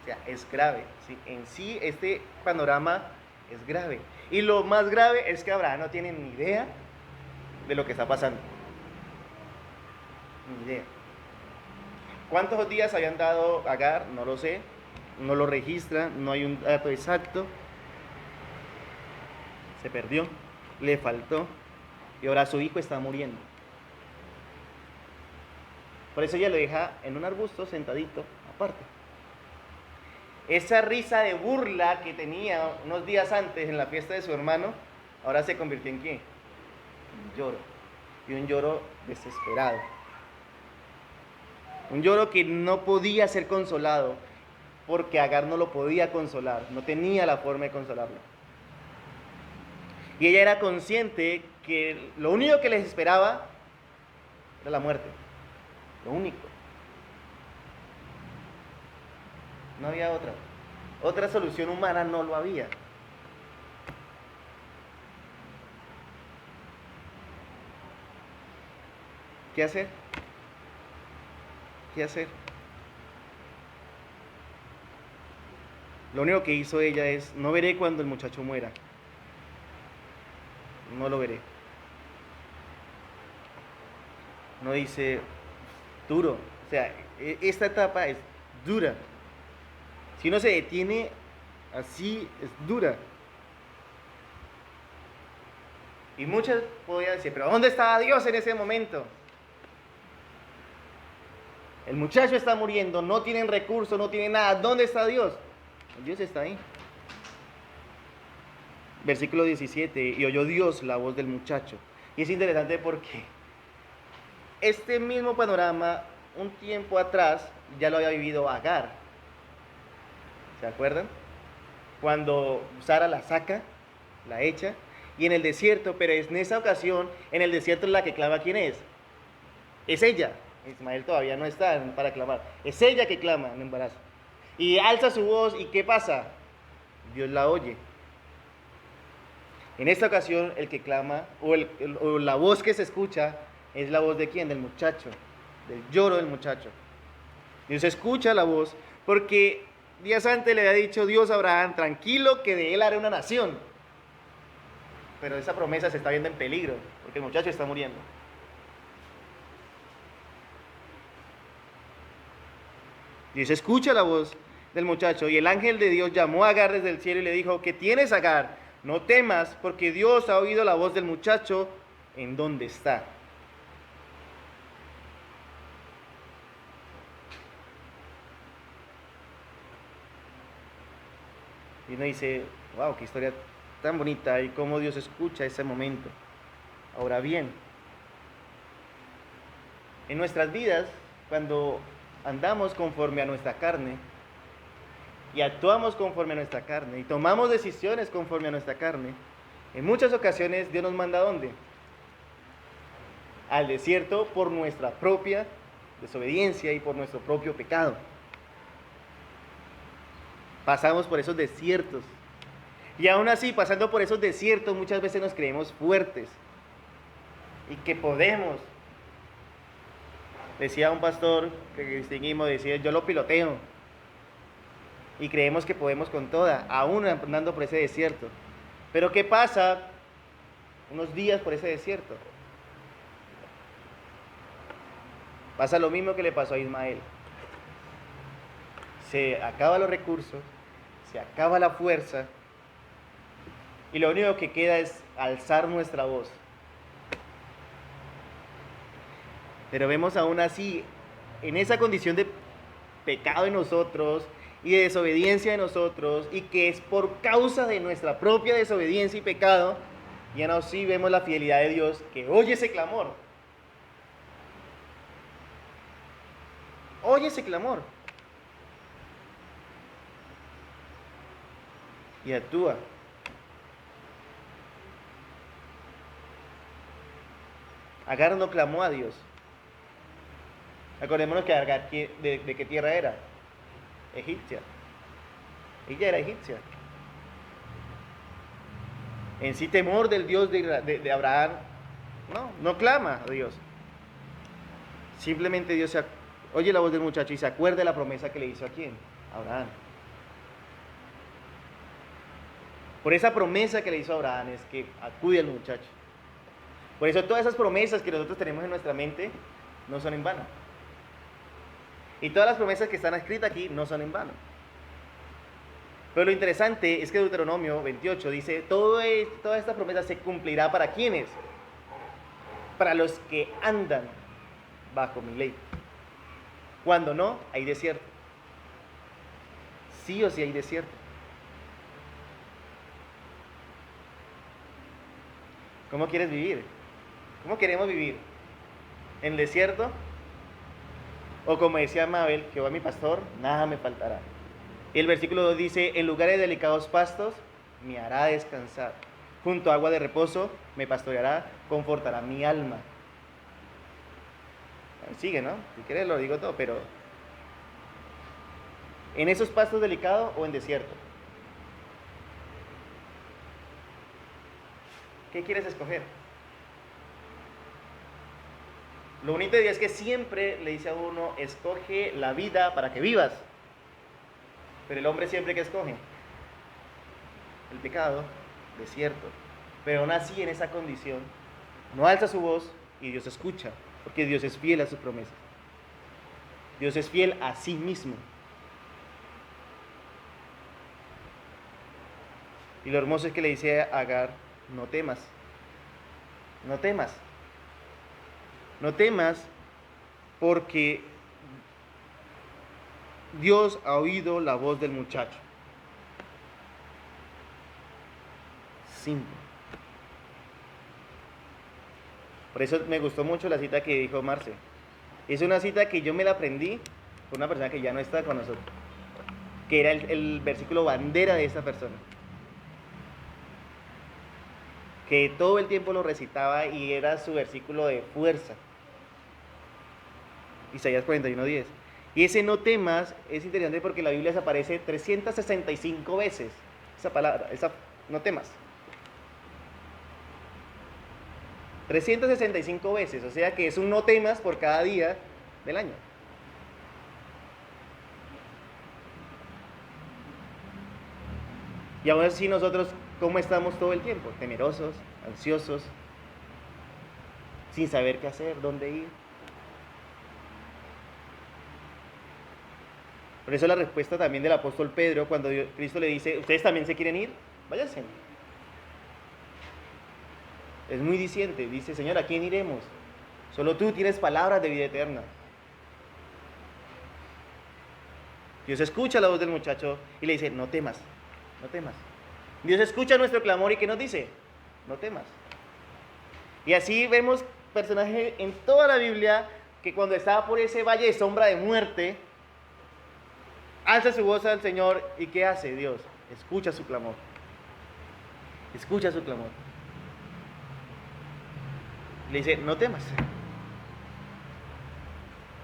O sea, es grave. ¿Sí? En sí, este panorama es grave. Y lo más grave es que Abraham no tiene ni idea de lo que está pasando. Ni idea. ¿Cuántos días habían dado Agar? No lo sé. No lo registra, no hay un dato exacto. Se perdió, le faltó. Y ahora su hijo está muriendo. Por eso ella lo deja en un arbusto sentadito, aparte. Esa risa de burla que tenía unos días antes en la fiesta de su hermano, ahora se convirtió en ¿qué? Un lloro. Y un lloro desesperado. Un lloro que no podía ser consolado, porque Agar no lo podía consolar, no tenía la forma de consolarlo. Y ella era consciente que lo único que les esperaba era la muerte. Lo único. No había otra. Otra solución humana no lo había. ¿Qué hacer? ¿Qué hacer? Lo único que hizo ella es, no veré cuando el muchacho muera. No lo veré. No dice duro. O sea, esta etapa es dura. Si uno se detiene, así es dura. Y muchos podrían decir, pero ¿dónde estaba Dios en ese momento? El muchacho está muriendo, no tienen recursos, no tienen nada. ¿Dónde está Dios? Dios está ahí. Versículo 17, y oyó Dios la voz del muchacho. Y es interesante porque este mismo panorama, un tiempo atrás, ya lo había vivido Agar. ¿Se acuerdan? Cuando Sara la saca, la echa, y en el desierto, pero en esa ocasión, en el desierto la que clama, ¿quién es? Es ella. Ismael todavía no está para clamar. Es ella que clama en embarazo. Y alza su voz, ¿y qué pasa? Dios la oye. En esta ocasión, el que clama, o la voz que se escucha, es la voz de quién? Del muchacho, del lloro del muchacho. Dios escucha la voz, porque días antes le había dicho Dios a Abraham, tranquilo que de él haré una nación. Pero esa promesa se está viendo en peligro, porque el muchacho está muriendo. Dios escucha la voz del muchacho, y el ángel de Dios llamó a Agar desde el cielo y le dijo, ¿qué tienes, Agar? No temas, porque Dios ha oído la voz del muchacho en donde está. Y uno dice, wow, qué historia tan bonita y cómo Dios escucha ese momento. Ahora bien, en nuestras vidas, cuando andamos conforme a nuestra carne y actuamos conforme a nuestra carne y tomamos decisiones conforme a nuestra carne, en muchas ocasiones Dios nos manda ¿a dónde? Al desierto por nuestra propia desobediencia y por nuestro propio pecado. Pasamos por esos desiertos. Y aún así, pasando por esos desiertos, muchas veces nos creemos fuertes y que podemos. Decía un pastor que distinguimos, decía, yo lo piloteo. Y creemos que podemos con toda, aún andando por ese desierto. Pero ¿qué pasa unos días por ese desierto? Pasa lo mismo que le pasó a Ismael. Se acaban los recursos, se acaba la fuerza, y lo único que queda es alzar nuestra voz. Pero vemos aún así, en esa condición de pecado en nosotros y de desobediencia de nosotros, y que es por causa de nuestra propia desobediencia y pecado, y aún así vemos la fidelidad de Dios que oye ese clamor. Oye ese clamor. Y actúa. Agar no clamó a Dios. Acordémonos que Agar, ¿de qué tierra era? Egipcia. Ella era egipcia. En sí temor del Dios de Abraham, no clama a Dios. Simplemente Dios oye la voz del muchacho y se acuerda de la promesa que le hizo a quién? A Abraham. Por esa promesa que le hizo a Abraham es que acude al muchacho. Por eso todas esas promesas que nosotros tenemos en nuestra mente no son en vano. Y todas las promesas que están escritas aquí no son en vano. Pero lo interesante es que Deuteronomio 28 dice, toda esta promesa se cumplirá ¿para quiénes? Para los que andan bajo mi ley. Cuando no, hay desierto. Sí o sí hay desierto. ¿Cómo quieres vivir? ¿Cómo queremos vivir? ¿En el desierto? O como decía Mabel, Jehová mi pastor, nada me faltará. Y el versículo 2 dice, en lugares de delicados pastos me hará descansar. Junto a agua de reposo me pastoreará, confortará mi alma. Sigue, ¿no? Si quieres lo digo todo, pero ¿en esos pastos delicados o en desierto? ¿Qué quieres escoger? Lo bonito de Dios es que siempre le dice a uno, escoge la vida para que vivas. Pero el hombre siempre que escoge el pecado, desierto. Pero aún así en esa condición no alza su voz y Dios escucha, porque Dios es fiel a sus promesas. Dios es fiel a sí mismo. Y lo hermoso es que le dice a Agar, no temas, no temas, no temas porque Dios ha oído la voz del muchacho. Simple. Por eso me gustó mucho la cita que dijo Marce. Es una cita que yo me la aprendí por una persona que ya no está con nosotros, que era el versículo bandera de esa persona, que todo el tiempo lo recitaba y era su versículo de fuerza. Isaías 41:10. Y ese no temas es interesante porque en la Biblia se aparece 365 veces esa palabra, esa no temas. 365 veces, o sea que es un no temas por cada día del año. Y aún así nosotros, ¿cómo estamos todo el tiempo? Temerosos, ansiosos, sin saber qué hacer, dónde ir. Por eso la respuesta también del apóstol Pedro, cuando Cristo le dice, ¿ustedes también se quieren ir? Váyanse. Es muy diciente, dice, Señor, ¿a quién iremos? Solo tú tienes palabras de vida eterna. Dios escucha la voz del muchacho y le dice, no temas, no temas. Dios escucha nuestro clamor y ¿qué nos dice? No temas. Y así vemos personajes en toda la Biblia que cuando estaba por ese valle de sombra de muerte, alza su voz al Señor y ¿qué hace Dios? Escucha su clamor. Escucha su clamor. Le dice, no temas.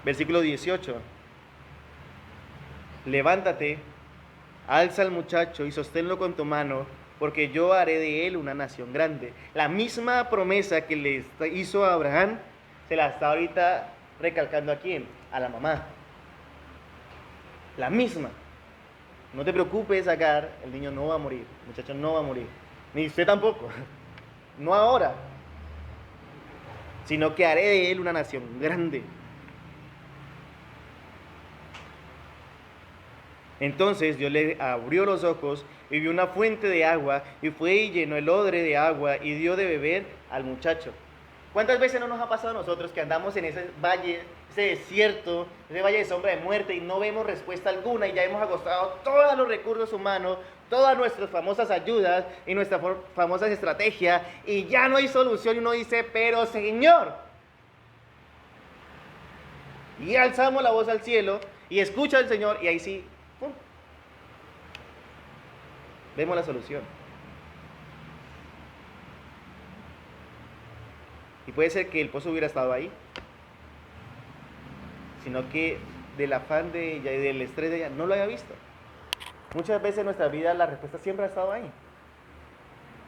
Versículo 18. Levántate, alza al muchacho y sosténlo con tu mano, porque yo haré de él una nación grande. La misma promesa que le hizo a Abraham, se la está ahorita recalcando a quién, a la mamá. La misma. No te preocupes, Agar, el niño no va a morir, el muchacho no va a morir. Ni usted tampoco. No ahora. Sino que haré de él una nación grande. Entonces Dios le abrió los ojos y vio una fuente de agua y fue y llenó el odre de agua y dio de beber al muchacho. ¿Cuántas veces no nos ha pasado a nosotros que andamos en ese valle, ese desierto, ese valle de sombra de muerte y no vemos respuesta alguna y ya hemos agotado todos los recursos humanos, todas nuestras famosas ayudas y nuestras famosas estrategias y ya no hay solución y uno dice, pero Señor. Y alzamos la voz al cielo y escucha al Señor y ahí sí, ¡pum!, vemos la solución. Y puede ser que el pozo hubiera estado ahí, sino que del afán de ella y del estrés de ella no lo había visto. Muchas veces en nuestra vida la respuesta siempre ha estado ahí,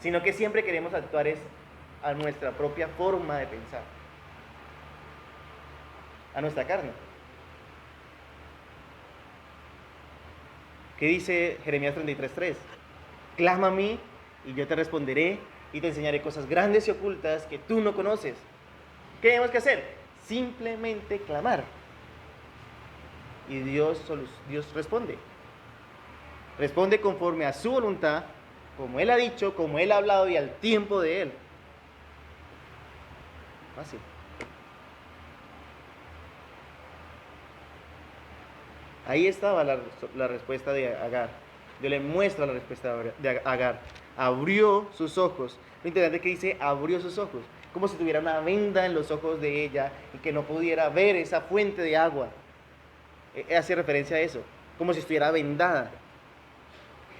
sino que siempre queremos actuar es a nuestra propia forma de pensar, a nuestra carne. ¿Qué dice Jeremías 33:3? Clama a mí y yo te responderé y te enseñaré cosas grandes y ocultas que tú no conoces. ¿Qué tenemos que hacer? Simplemente clamar. Y Dios responde. Responde conforme a su voluntad, como Él ha dicho, como Él ha hablado y al tiempo de Él. Fácil. Ahí estaba la respuesta de Agar. Dios le muestra la respuesta de Agar. Abrió sus ojos. Lo interesante es que dice, abrió sus ojos. Como si tuviera una venda en los ojos de ella y que no pudiera ver esa fuente de agua. Hace referencia a eso. Como si estuviera vendada.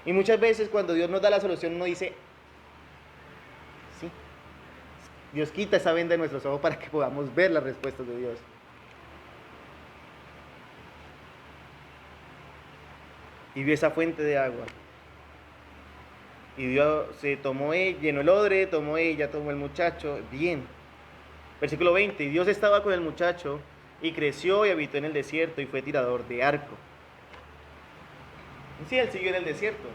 Y muchas veces cuando Dios nos da la solución, uno dice, sí. Dios quita esa venda de nuestros ojos para que podamos ver las respuestas de Dios. Y vio esa fuente de agua. Y Dios se tomó, llenó el odre, tomó ella, tomó el muchacho. Bien. Versículo 20. Y Dios estaba con el muchacho y creció y habitó en el desierto y fue tirador de arco. Y sí, él siguió en el desierto.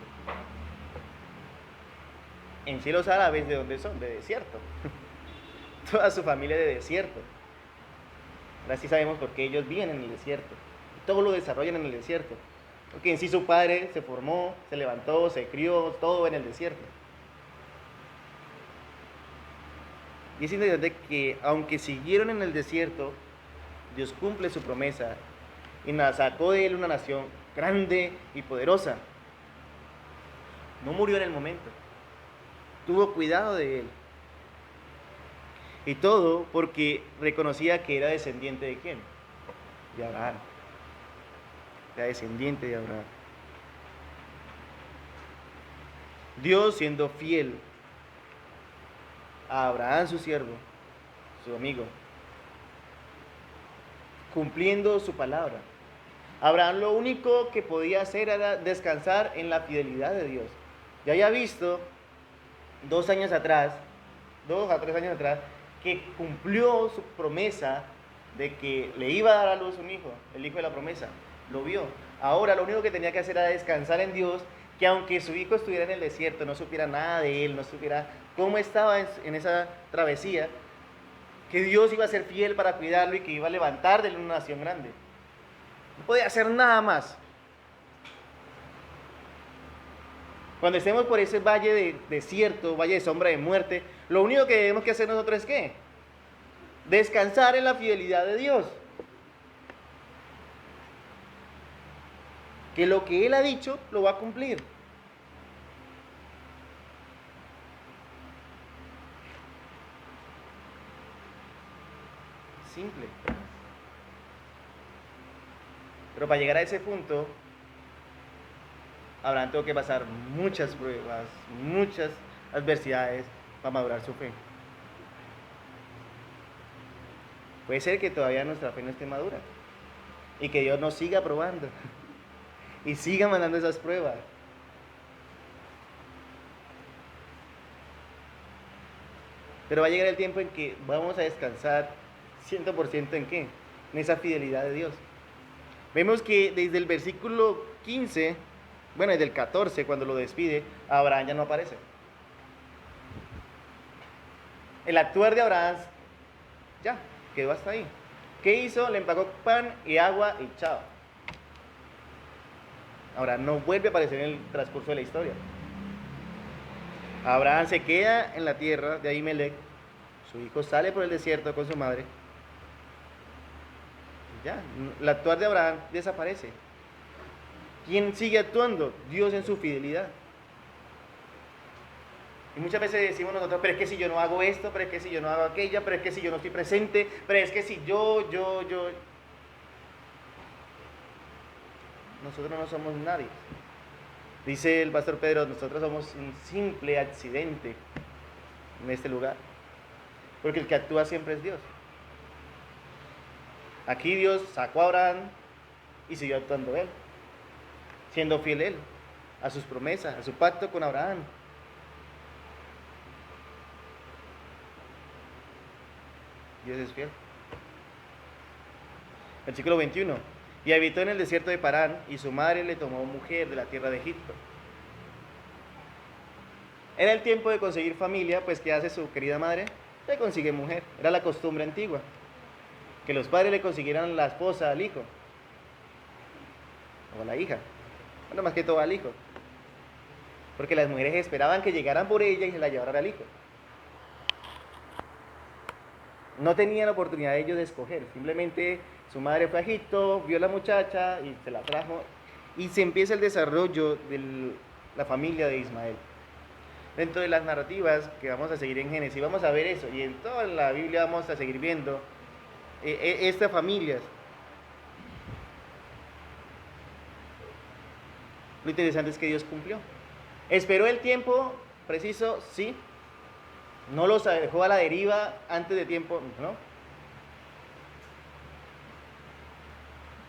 En cielos árabes, ¿de dónde son? De desierto. Toda su familia de desierto. Ahora sí sabemos por qué ellos viven en el desierto. Todo lo desarrollan en el desierto. Porque en sí su padre se formó, se levantó, se crió, todo en el desierto. Y es interesante que aunque siguieron en el desierto, Dios cumple su promesa y sacó de él una nación grande y poderosa. No murió en el momento. Tuvo cuidado de él. Y todo porque reconocía que era descendiente de ¿quién? De Abraham. Era descendiente de Abraham. Dios siendo fiel a Abraham, su siervo, su amigo, cumpliendo su palabra. Abraham lo único que podía hacer era descansar en la fidelidad de Dios. Ya había visto 2 años atrás, 2 a 3 años atrás, que cumplió su promesa de que le iba a dar a luz un hijo, el hijo de la promesa. Lo vio. Ahora lo único que tenía que hacer era descansar en Dios, que aunque su hijo estuviera en el desierto, no supiera nada de él, no supiera cómo estaba en esa travesía, que Dios iba a ser fiel para cuidarlo y que iba a levantar de él una nación grande. No podía hacer nada más. Cuando estemos por ese valle de desierto, valle de sombra de muerte, lo único que debemos que hacer nosotros es ¿qué? Descansar en la fidelidad de Dios. Que lo que Él ha dicho lo va a cumplir. Simple. Pero para llegar a ese punto, Abraham tuvo que pasar muchas pruebas, muchas adversidades para madurar su fe. Puede ser que todavía nuestra fe no esté madura y que Dios nos siga probando y siga mandando esas pruebas. Pero va a llegar el tiempo en que vamos a descansar 100% en qué? En esa fidelidad de Dios. Vemos que desde el versículo 15, bueno, desde el 14, cuando lo despide, Abraham ya no aparece. El actuar de Abraham ya quedó hasta ahí. ¿Qué hizo? Le empacó pan y agua y chao. Ahora no vuelve a aparecer en el transcurso de la historia. Abraham se queda en la tierra de Ahimelech. Su hijo sale por el desierto con su madre. Ya, el actuar de Abraham desaparece. ¿Quién sigue actuando? Dios en su fidelidad. Y muchas veces decimos nosotros, pero es que si yo no hago esto, pero es que si yo no hago aquella, pero es que si yo no estoy presente, pero es que si yo. Nosotros no somos nadie. Dice el pastor Pedro, nosotros somos un simple accidente en este lugar. Porque el que actúa siempre es Dios. Aquí Dios sacó a Abraham y siguió actuando él. Siendo fiel él a sus promesas, a su pacto con Abraham. Dios es fiel. Versículo 21. Y habitó en el desierto de Parán, y su madre le tomó mujer de la tierra de Egipto. Era el tiempo de conseguir familia, pues ¿qué hace su querida madre? Le consigue mujer. Era la costumbre antigua. Que los padres le consiguieran la esposa al hijo. O a la hija. Bueno, más que todo al hijo. Porque las mujeres esperaban que llegaran por ella y se la llevaran al hijo. No tenían la oportunidad ellos de escoger. Simplemente su madre fue a Egipto, vio a la muchacha y se la trajo. Y se empieza el desarrollo de la familia de Ismael. Dentro de las narrativas que vamos a seguir en Génesis, vamos a ver eso. Y en toda la Biblia vamos a seguir viendo estas familias. Lo interesante es que Dios cumplió. ¿Esperó el tiempo preciso? Sí. ¿No los dejó a la deriva antes de tiempo? No.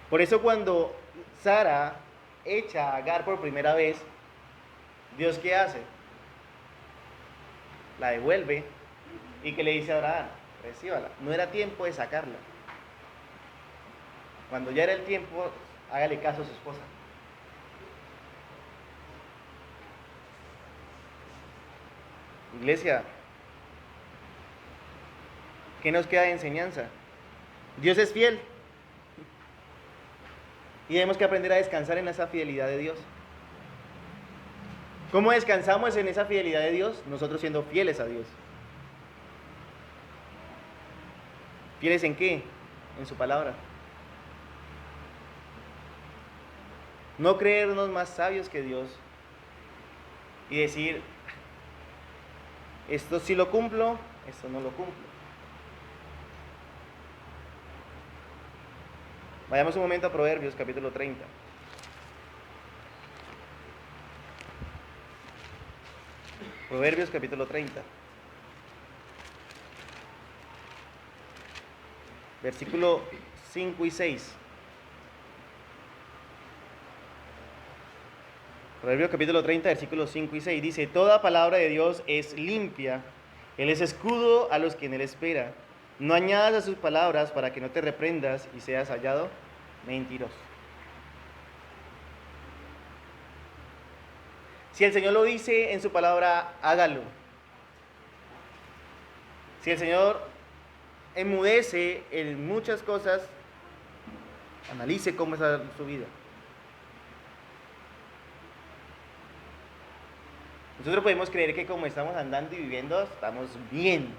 Por eso cuando Sara echa a Agar por primera vez, ¿Dios qué hace? La devuelve y que le dice a Abraham, recíbala. No era tiempo de sacarla. Cuando ya era el tiempo, hágale caso a su esposa. Iglesia, ¿qué nos queda de enseñanza? Dios es fiel. Y tenemos que aprender a descansar en esa fidelidad de Dios. ¿Cómo descansamos en esa fidelidad de Dios? Nosotros siendo fieles a Dios. ¿Fieles en qué? En su palabra. No creernos más sabios que Dios y decir, esto sí lo cumplo, esto no lo cumplo. Vayamos un momento a Proverbios, capítulo 30. Proverbios, capítulo 30. Versículo 5 y 6. Proverbios capítulo 30, versículos 5 y 6 dice: toda palabra de Dios es limpia, Él es escudo a los que en Él espera. No añadas a sus palabras para que no te reprendas y seas hallado mentiroso. Si el Señor lo dice en su palabra, hágalo. Si el Señor enmudece en muchas cosas, analice cómo está su vida. Nosotros podemos creer que como estamos andando y viviendo, estamos bien.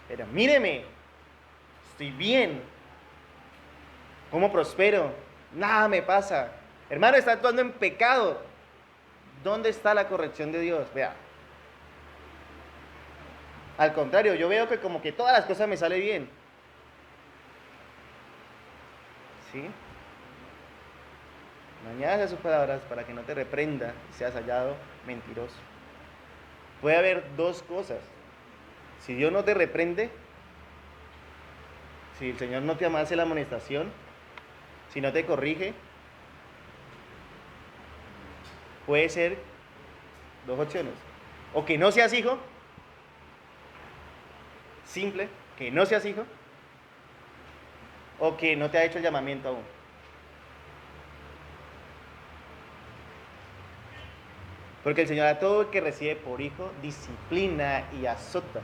Pero míreme, estoy bien. ¿Cómo prospero? Nada me pasa. Hermano, está actuando en pecado. ¿Dónde está la corrección de Dios? Vea. Al contrario, yo veo que como que todas las cosas me salen bien. ¿Sí? No añadas a sus palabras para que no te reprenda y seas hallado mentiroso. Puede haber dos cosas. Si Dios no te reprende, si el Señor no te hace la amonestación, si no te corrige, puede ser dos opciones. O que no seas hijo, simple, que no seas hijo, o que no te ha hecho el llamamiento aún. Porque el Señor a todo el que recibe por hijo disciplina y azota.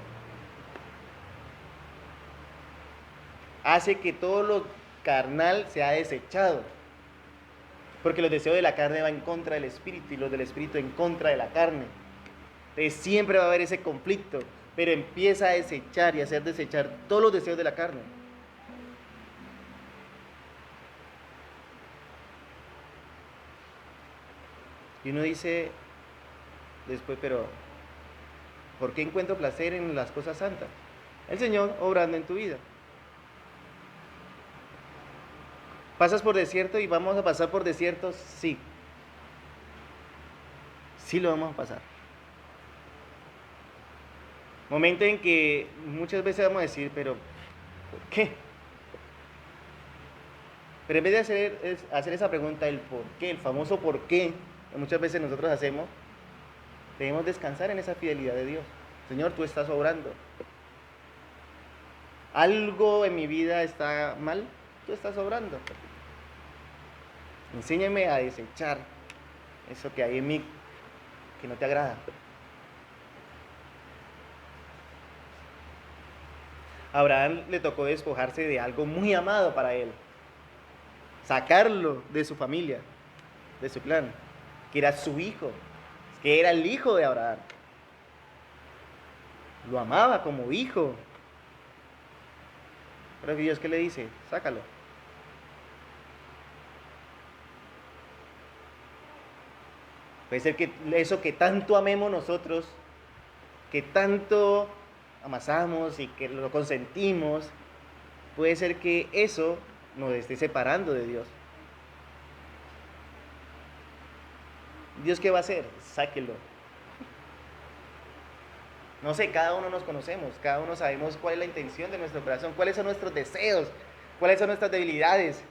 Hace que todo lo carnal sea desechado. Porque los deseos de la carne van en contra del espíritu y los del espíritu en contra de la carne. Entonces siempre va a haber ese conflicto, pero empieza a desechar y a hacer desechar todos los deseos de la carne. Y uno dice después, pero ¿por qué encuentro placer en las cosas santas? El Señor obrando en tu vida. ¿Pasas por desierto y vamos a pasar por desiertos? Sí. Sí lo vamos a pasar. Momento en que muchas veces vamos a decir, pero ¿por qué? Pero en vez de hacer esa pregunta, el por qué, el famoso por qué, que muchas veces nosotros hacemos, debemos descansar en esa fidelidad de Dios. Señor, tú estás obrando. Algo en mi vida está mal, tú estás obrando. Enséñame a desechar eso que hay en mí que no te agrada. A Abraham le tocó despojarse de algo muy amado para él, sacarlo de su familia, de su clan, que era su hijo, que era el hijo de Abraham. Lo amaba como hijo. Pero Dios, ¿qué le dice? Sácalo. Puede ser que eso que tanto amemos nosotros, que tanto amasamos y que lo consentimos, puede ser que eso nos esté separando de Dios. ¿Dios qué va a hacer? Sáquelo. No sé, cada uno nos conocemos, cada uno sabemos cuál es la intención de nuestro corazón, cuáles son nuestros deseos, cuáles son nuestras debilidades,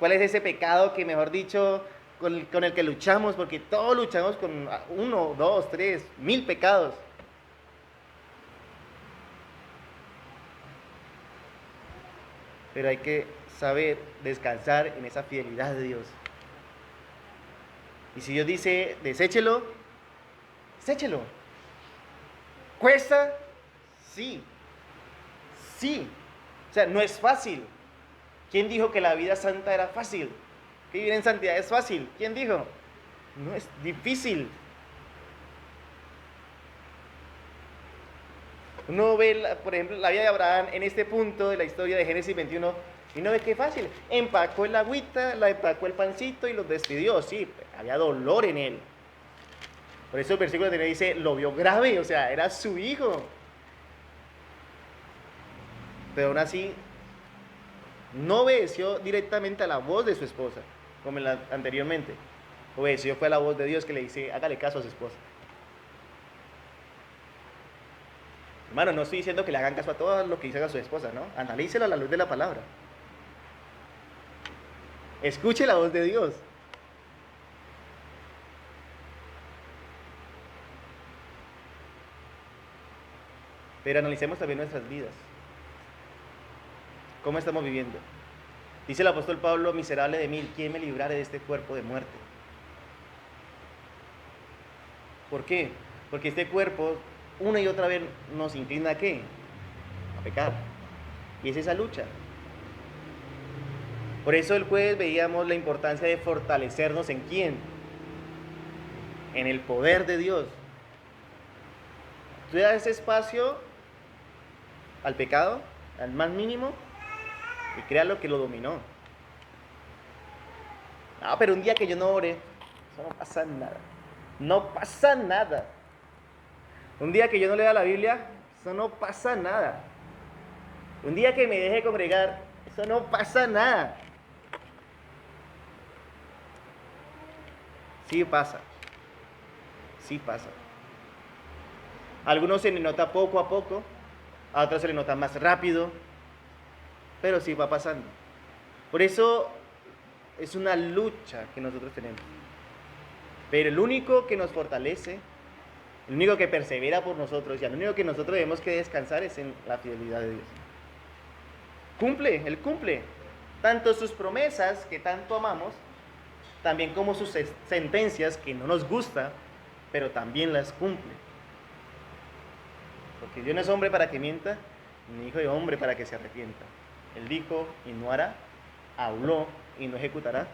cuál es ese pecado que, mejor dicho, con el que luchamos, porque todos luchamos con 1, 2, 3, 1000 pecados. Pero hay que saber descansar en esa fidelidad de Dios. Y si Dios dice, deséchelo, deséchelo. ¿Cuesta? Sí. Sí. O sea, no es fácil. ¿Quién dijo que la vida santa era fácil? Que vivir en santidad es fácil. ¿Quién dijo? No es difícil. Uno ve, por ejemplo, la vida de Abraham en este punto de la historia de Génesis 21 y no ve qué fácil. Empacó el agüita, la empacó el pancito y los despidió. Sí, había dolor en él. Por eso el versículo 3 dice, lo vio grave, o sea, era su hijo. Pero aún así, no obedeció directamente a la voz de su esposa, como anteriormente. Obedeció fue a la voz de Dios que le dice, hágale caso a su esposa. Hermano, no estoy diciendo que le hagan caso a todo lo que dice a su esposa, ¿no? Analícelo a la luz de la palabra. Escuche la voz de Dios. Pero analicemos también nuestras vidas. ¿Cómo estamos viviendo? Dice el apóstol Pablo, miserable de mí, ¿quién me librare de este cuerpo de muerte? ¿Por qué? Porque este cuerpo una y otra vez nos inclina a ¿qué? A pecar. Y es esa lucha. Por eso el jueves veíamos la importancia de fortalecernos en ¿quién? En el poder de Dios. Tú das ese espacio al pecado, al más mínimo, y créalo que lo dominó. No, pero un día que yo no ore, eso no pasa nada. No pasa nada. Un día que yo no lea la Biblia, eso no pasa nada. Un día que me deje congregar, eso no pasa nada. Sí pasa. Sí pasa. A algunos se les nota poco a poco, a otros se les nota más rápido, pero sí va pasando. Por eso es una lucha que nosotros tenemos. Pero el único que nos fortalece, el único que persevera por nosotros y el único que nosotros debemos que descansar es en la fidelidad de Dios. Él cumple tanto sus promesas que tanto amamos, también como sus sentencias que no nos gusta, pero también las cumple. Porque Dios no es hombre para que mienta, ni hijo de hombre para que se arrepienta. Él dijo y no hará, habló y no ejecutará.